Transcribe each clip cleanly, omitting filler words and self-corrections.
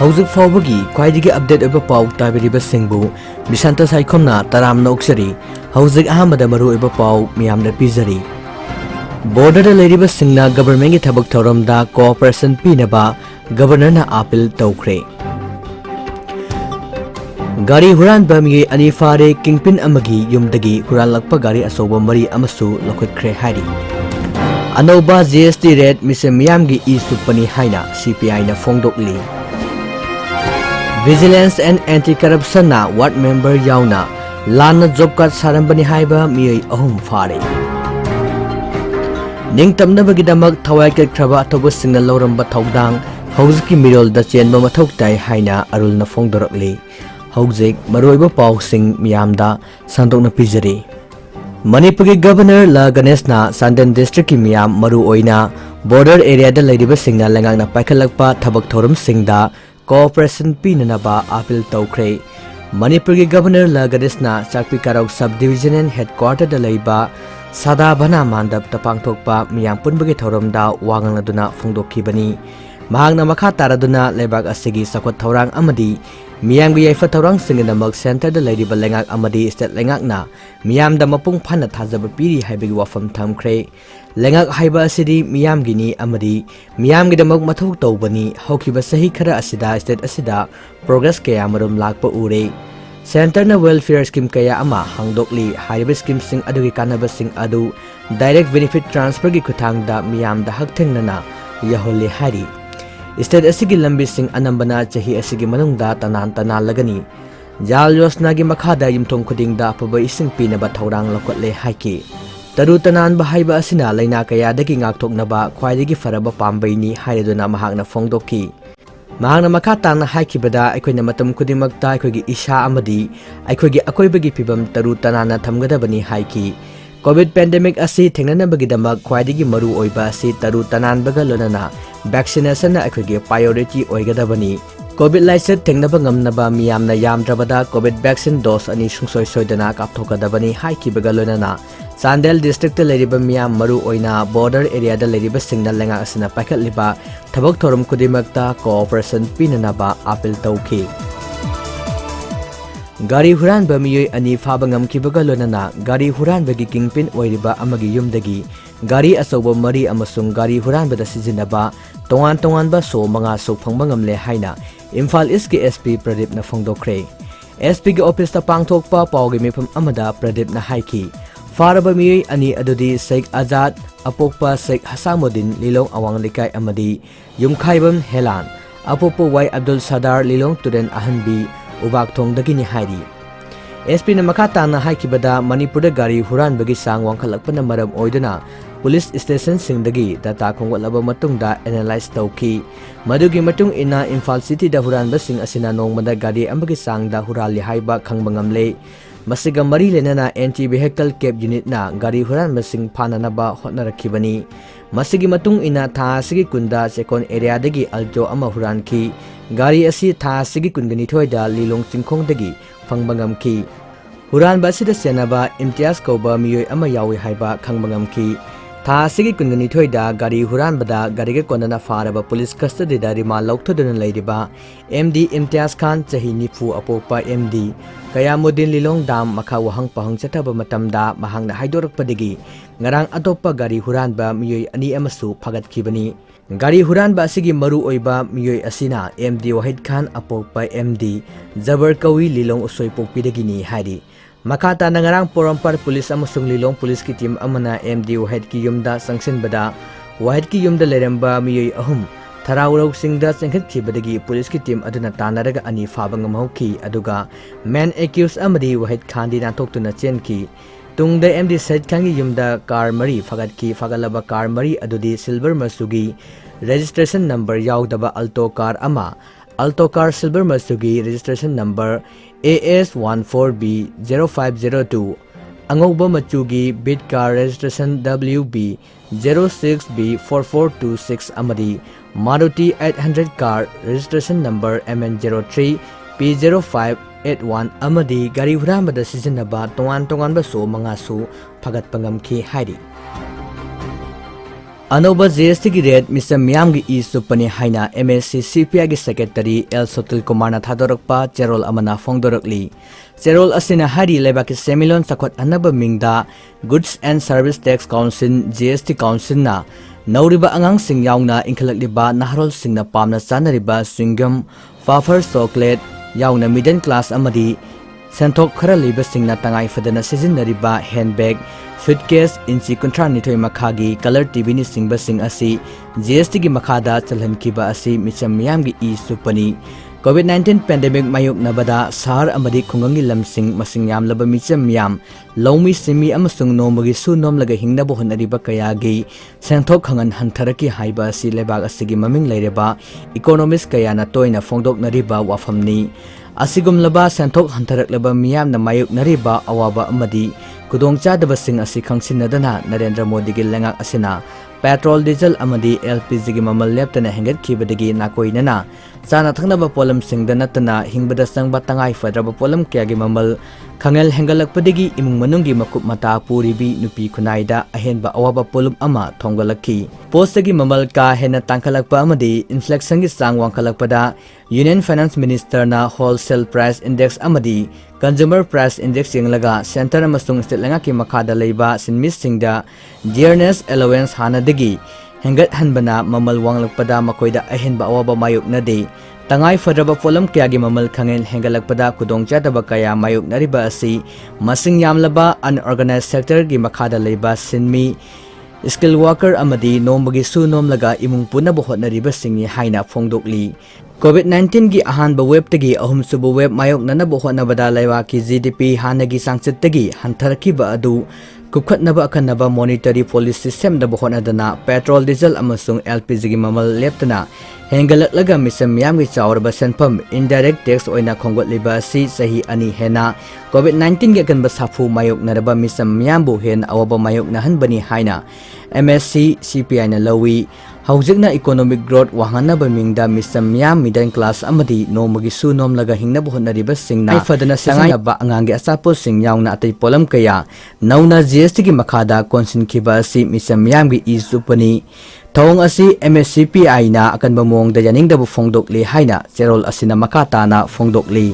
हौजुक फाउबगी ख्वाइदिगी update ओइबा पाउ ताबिरिबा सिंगबु बिशांता साइखोमना तरामना उक्सरी हौजुक अहमद मरु ओइबा पाउ मियामना पिजरी border लेरिबा सिंगना government की थबक थौरमदा कोऑपरेशन पीनबा गवर्नरना अपील तौख्रे गाड़ी हुरानबा मिये अनि फारे किंगपिन अमगी युमदगी हुरानलकपा गाड़ी असोबा मरी अमसु लखुतख्रे हाइरी अनौबा जीएसटी रेट मिसे मियामगी ई सुपनी हाइना सीपीआई ना फोंगदोकली विजिलेंस एंड एंटी करप्शन ना वार्ड मेंबर याउना लाना जॉब कार्ड सारंबनी हाइबा मिये अहुम फारे निंगतमनबगिदमक थवाई केख्रबा अथोबा सिंगल लौरंबा थौदांग हौजकी मिरोल द चेनबा मथौ ताई हाइना अरुलना फोंगदोरकली हौजिक मरोइबा पाउसिंग मियामदा संदोकना पिजरी मणिपुर की गवर्नर ला गणेशना सांदन डिस्ट्रिक्ट की मियाम मरु ओइना बॉर्डर एरिया दा लैरिबा सिंगना लंगांगना पाइखलकपा थबक थौरम सिंगदा कोऑपरेशन पीननबा अपील तौख्रे मणिपुर की गवर्नर ला गणेशना चाकपी कारौ सब डिविजनल हेडक्वार्टर दा लैबा सादा बना मांडप तपांगथोकपा मियाम पुनबगी थौरमदा वांगलदुना फोंदोखिबनी महांगना मखा तारदुना लेबाक असिगी सखोत थौरांग अमदी मियामगी याइफा थौरांग सिंगनमक सेंटर दा लैरिबा लेंगाक अमदी स्टेट लेंगाकना मियामदा मपुंग फाना थाजबा पीरी हाइबगी वाफम थमख्रे लेंगाक हाइबा असिदी मियामगिनी अमदी मियामगिदमक मथौ तौबनी हौखिबा सही खरा असिदा स्टेट असिदा प्रोग्रेस कया मरुम लाकपा उरे सेंटर ना वेलफेयर स्कीम कया अमा हांगदोकली हाइबा स्कीम सिंग अदुगी कानबा सिंग अदु डायरेक्ट बेनिफिट ट्रांसफर की खुथांगदा मियामदा हकथेंगना यहोले हारी स्टेट असिगी लंबी सिंग अनंबना चही असिगी मनुंगदा तनान तना लगनी जाल योजना की मखादा युमथोंग खुदिंगदा अफबा इसिंग पीनबा थौरांग लकोटले हाइकी तरु तनान बहाइबा असिना लैना कयादगी ngaktoknaba ख्वाइदिगी फरबा पामबैनी हाइदुना महागना फोंगदोकी महागना मखा तांगना हाइखिबदा अखोइना मतम खुदिमकता अखोइगी इशा अमदी अखोइगी अकोइबगी फिबम तरु तनाना थमगदबनी हाइकी कोविड पेंडेमिक असी थेंगननबगिदमक ख्वाइदिगी मरु ओइबा असी तरु तनानबगा लोनना वैक्सीनेशन अखोइगी प्रायोरिटी ओइगदबनी कोविड लाइसेट थेंगनबा ngamnaba मियामना यामद्रबदा कोविड वैक्सीन डोज अनि सुंसोय सोयदना कापथोकदबनी हाइखिबगा लोनना चांदेल डिस्ट्रिक्ट लेरिबा मियाम मरु ओइना बॉर्डर एरिया दा लेरिबा सिंगना लेंगा असना पाइखलिबा थबक थोरम खुदिमकता कोऑपरेशन पीननबा अपील तौखी गाड़ी हुरानबा मियोय अनि फाबा ngamkibaga लोनना गाड़ी हुरानबगी किंगपिन ओइरिबा अमगी युमदगी गाड़ी असौबा मरी अमसुंग गाड़ी हुरानबदा सिजिनबा तोंगान तोंगानबा सो मंगा सो फंगबा ngamle हाइना इम्फाल ईस्ट के एसपी प्रदीप ना फोंगदोख्रे एसपी के ऑफिस ता पांगथोकपा पावगे मिफम अमदा प्रदीप ना हाइकी फारबा मियोय अनि अदुदी शेख आजाद अपोकपा शेख हसामुद्दीन लिलोंग अवांग लिकाय अमदी युमखाइबम हेलान अपोपो वाई अब्दुल सदार लिलोंग तुरेन अहनबी उबाकथोंगदगिनी हाइरी एसपी ना मखा ताना हाइकिबदा मणिपुर गाड़ी हुरानबगी सांग वांखलकपना मरम ओइदुना पुलिस स्टेशन सिंगदगी डाटा खोंगलबा मतुंगदा एनालाइज तौखी मदुगी मतुंग इना इम्फाल सिटी दा हुरानबा सिंग असिना नोंगमदा गाड़ी अमगी सांगदा हुराली हाइबा खंगबा ngamle मसिगा मरी लेना एंटी वेहिकल कैब यूनिट ना गाड़ी हुरानबा सिंग फाननबा होटनरखिबनी मसिगी मतुंग इना थासिगी कुंदा चेकोन एरिया दगी अल्टो अमा हुरानखी गाड़ी असी थासिगी कुंगनी थोइदा लिलोंग चिंखोंदगी फंगबा ngamki हुरानबा सिदा सेनबा इम्तियाज कौबा मियोय अमा यावी हाइबा खंगबा ngamki थासिगी कुंगनी थोइदा गाड़ी हुरानबदा गाड़ीगे कोनना फारबा पुलिस कस्टडी दा रिमांड लौथदुना लैरिबा एमडी इम्तियाज खान चही निफु अपोपा एमडी कयामुद्दीन लिलोंग दाम मखा वहंग पहंग चथबा मतमदा महांगना हाइदोरकपदगी ngarang अतोपा गाड़ी हुरानबा मियोय अनि अमसु फगतखिबनी गाड़ी हुरानबा असिगी मरु ओइबा मियोय असिना एमडी वहीद खान अपोपा एमडी जबर कवी लिलोंग उसोय पोकपिदगिनी हाइरी मखाता नंगरांग पोरंपर पुलिस अमसुंग लिलोंग पुलिस की टीम अमना एमडी वहीद की युमदा संगसिनबदा वहीद की युमदा लेरंबा मियोय अहुम थराउरौ सिंगदा चेंखतखिबदगी पुलिस की टीम अदुना तानरगा अनि फाबा ngamhauki अदुगा मैन एक्यूज अमदी वहीद खानदी नाथोक्तुना चेनकी तुंगदा एमडी सैद खानगी युमदा कार मरी फगतकी फगलबा कार मरी अदुदी सिल्वर मसुगी रजिस्ट्रेशन नंबर याउदबा अल्टो कार अमा अल्टो कार सिल्वर मसुगी रजिस्ट्रेशन नंबर AS14B0502 अंगोबा मचुगी बिट कार रजिस्ट्रेशन WB06B4426 अमदी Maruti 800 car registration number MN03P0581 अमदी गाड़ी हुरानबदा सिजिनबा तोंगान तोंगानबा सो मंगासु फगतपा ngamki हाइरी अनोबा GST की रेट मिसम मियाम की ई सुपनी हाइना MSC CPI की सेक्रेटरी एल सोतिल कुमार ना थादोरकपा चेरोल अमना फोंदोरकली चेरोल असिना हारी लेबा की सेमिलोन सखत अनब मिंगदा goods and service tax council GST council ना नौरिबा अंगांग सिंग याउना इंखलकलिबा नहरोल सिंगना पामना चानरिबा स्विंगम फाफर चॉकलेट याउना मिडल क्लास अमदी सेंथोक खरा लेबा सिंगना तंगाई फदना सिजिनरिबा हैंडबैग सूटकेस इंची कुंथ्रा निथोय मखागी कलर टीवी नि सिंगबा सिंग असि GST की मखादा चलहनकिबा असि मिचम मियाम की ई सुपनी COVID-19 पेंडेमिक मायुक नबदा सहर अमदी खुंगंगी लमसिंग मसिंग यामलबा मिचम मियाम लौमी सिमी अमसुंग नोमगी सु नोमलगा हिंगनबो होनरिबा कयागी सेंथोक खंगन हंथरकी हाइबा असि लेबाग असिगी ममिंग लेरेबा इकोनॉमिस्ट कयाना तोयना फोंदोकनरिबा वाफमनी असिगुमलबा सेंथोक हंथरकलबा मियामना मायुकनरिबा अवाबा अमदी खुदोंचादबसिंग असि खंगसिनदना नरेंद्र मोदी की लेंगाक असिना पेट्रोल डीजल अमदी LPG की ममल लेप्तना हेंगतखिबदगी नाकोइनना चाना थंगनबा पोलम सिंगदा नतना हिंगबदा संगबा तंगाई फद्रबा पोलम क्यागी ममल खंगल हेंगलकपदगी इमुंग मनुंगी मकुप मता पूरीबी नुपी खुनाइदा अहेनबा अवाबा पोलम अमा थोंगलखी पोस्टगी ममल का हेना तांखलकपा अमदी इन्फ्लेक्शन की सांग वांखलकपदा यूनियन फाइनेंस मिनिस्टर ना होलसेल प्राइस इंडेक्स अमदी कंज्यूमर प्राइस इंडेक्स यंगलगा सेंटर अमसुंग स्टेट लेंगा की मखादा लेबा सिनमिस सिंगदा डियरनेस अलाउंस हानादगी हेंगत हनबना ममल वांगलकपदा मकोइदा अहेनबा अवाबा मायुकनदे तंगाई फद्रबा पोलम क्यागी ममल खंगेल हेंगलकपदा खुदोंचादबा कया मायुकनरिबा असि मसिंग यामलबा अनऑर्गेनाइज्ड सेक्टर की मखादा लेबा सिनमी स्किल वर्कर अमदी नोमबगी सु नोमलगा इमुंग पुनब होटनरिबा सिंगी हाइना फोंदोकली COVID-19 की अहानबा वेब तगी अहुमसुबु वेब मायोकननब होटनबदा लेवा की GDP हानगी सांगचितगी हंथरकिबा अदु कुखतनबा अखनबा मॉनिटरी पॉलिसी सिस्टम दब होटनदना पेट्रोल डीजल अमसुंग LPG की ममल लेप्तना हेंगलकलगा मिसम मियाम की चावरबा सेनफम इनडायरेक्ट टैक्स ओइना खोंगतलिबा असि सही अनि हेना COVID-19 के अकनबा साफु मायोकनरबा मिसम मियामबु हेन अवबा मायोकनहनबनी हाइना MSC CPI ना लवी हौजिकना इकोनॉमिक ग्रोथ वाहनब मिंगदा मिसम मियाम मिडल क्लास अमदी नोमगी सु नोमलगा हिंगनब होनरिबा सिंगना फदना संगायबा अंगांगे असापो सिंग याउना अतै पोलम कया नौना GST की मखादा कोनसिनखिबा असि मिसम मियाम की ई सुपनी थोंग असि MSCPI ना अकनबा मोंगदा यानिंगदबु फोंदोकली हाइना चेरोल असिना मकाताना फोंदोकली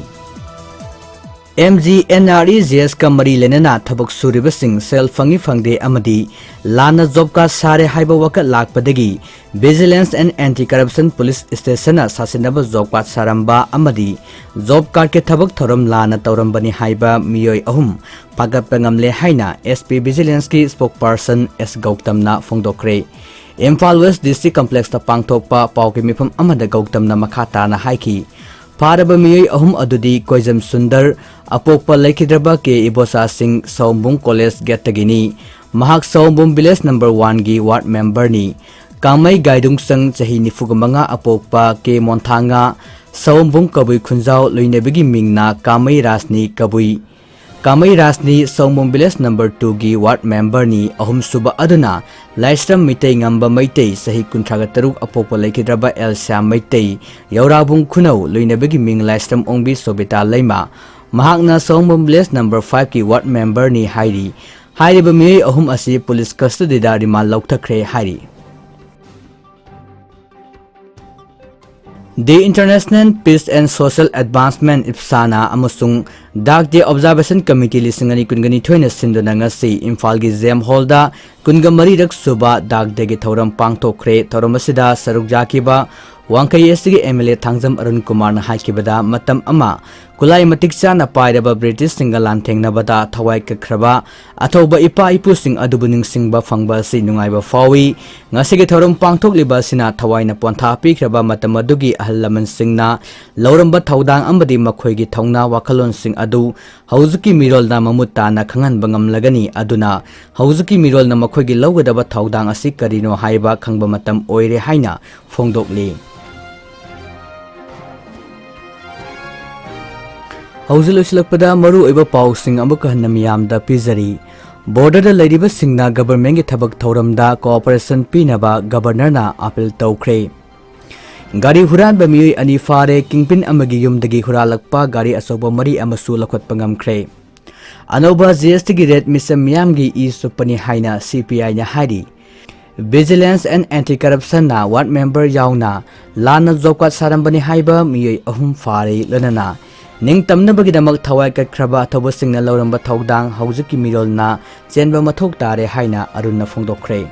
MGNREGS का मरी लेना थबक सूरीबसिंग सेल फंगी फंगदे अमदी लाना जॉब का सारे हाइबा वकत लाकपदगी vigilance and anti corruption police station सासिनब जॉब कार्ड सारंबा अमदी जॉब कार्ड के थबक थोरम लाना तौरंबनी हाइबा मियोय अहुम पागप ngamle हाइना SP विजिलेंस की स्पोकपर्सन S गौतमना फोंदोक्रे इम्फाल वेस्ट डिस्ट्रिक्ट कॉम्प्लेक्स ता पांगथोकपा पाउके मिफम अमदा गौतमना मखाताना हाइकी फारबा मियोय अहुम अदुदी कोइजम सुंदर अपोकपा लेखिद्रबा के इबोसा सिंह सौम्बुंग कॉलेज गेटगिनी महाक सौम्बुंग विलेज नंबर 1 की वार्ड मेंबर नि कामई गाइदुंग संग चही निफुगमंगा अपोकपा के मोंथांगा सौम्बुंग कबुई खुंजाव लोइनेबगी मिंगना कामई रासनी कबुई कामई रासनी सौम्बुंग विलेज नंबर 2 की वार्ड मेंबर नि अहुम सुबा अदुना लाइस्ट्रम मितै ngamba मैतै सही कुंथ्रागा तरुक अपोपो लेखिद्रबा एलसा मैतै यौराबुंग खुनौ लोइनेबगी मिंग लाइस्ट्रम ओंबी सोबिता लैमा महाकना सौम्बुंग विलेज नंबर 5 की वार्ड मेंबर नि हाइरी हाइरिबा मियै अहुम असि पुलिस कस्टडीदा रिमांड लौथख्रे हाइरी The International Peace and Social Advancement IPSANA amusung Dark Day Observation Committee lisingani kungani thoina sinduna ngasi Imphal gi Gem Hall da kungamari rak suba Dark Day gi thoram pangthokre thoramasida saruk jakiba Wangkai SG MLA Thangjam Arun Kumar na haikibada matam ama kulai matik chana pairaba British singalan thengnabada thawai kakhraba athoba ipa ipu sing adubuning singba phangba si nungaiba fawi ngasigi thorum pangthokliba sina thawai na pontha pikhraba matam adugi ahallaman singna lauramba thaudang amadi makhoi gi thongna wakhalon sing adu hauzuki mirol na mamutta na khangan bangam lagani aduna hauzuki mirol na makhoi gi lawgadaba thaudang asi karino haiba khangba matam oire haina phongdokli हौजिल उसिलकपदा मरु ओइबा पाउसिंग अमुक हन्नमियामदा पिजरी border लैरिबा सिंगना government के थबक थौरमदा cooperation पीनबा गवर्नरना appeal तौख्रे गाड़ी हुरान बमियोय अनि फारे kingpin अमगी युमदगी हुरालकपा गाड़ी असोबा मरी अमसु लखोतपा ngamkhre अनोबा GST की rate मिसम मियामगी ई सुपनी हाइना CPI ना हाइरी Vigilance and Anti-Corruption na Ward Member yauna lana job card sarambani haiba miyoi ahum fari lanana ningtamnabagidamag thawai katkraba thobosingna lawramba thawdang haujiki mirolna chenba mathok tare haina arunna phongdokre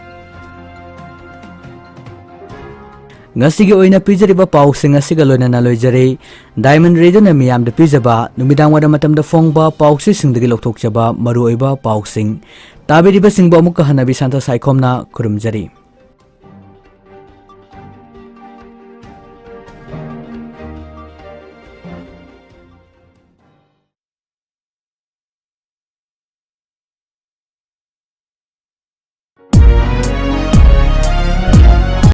ngasigi oina pijariba pausing asiga loinana loijare Diamond Radio na miyam da pijaba numidang wada matamda phongba pausi singdagi lokthokjaba maruoiba pausing tabiriba singba amukka hanabi santa saikhomna kurumjari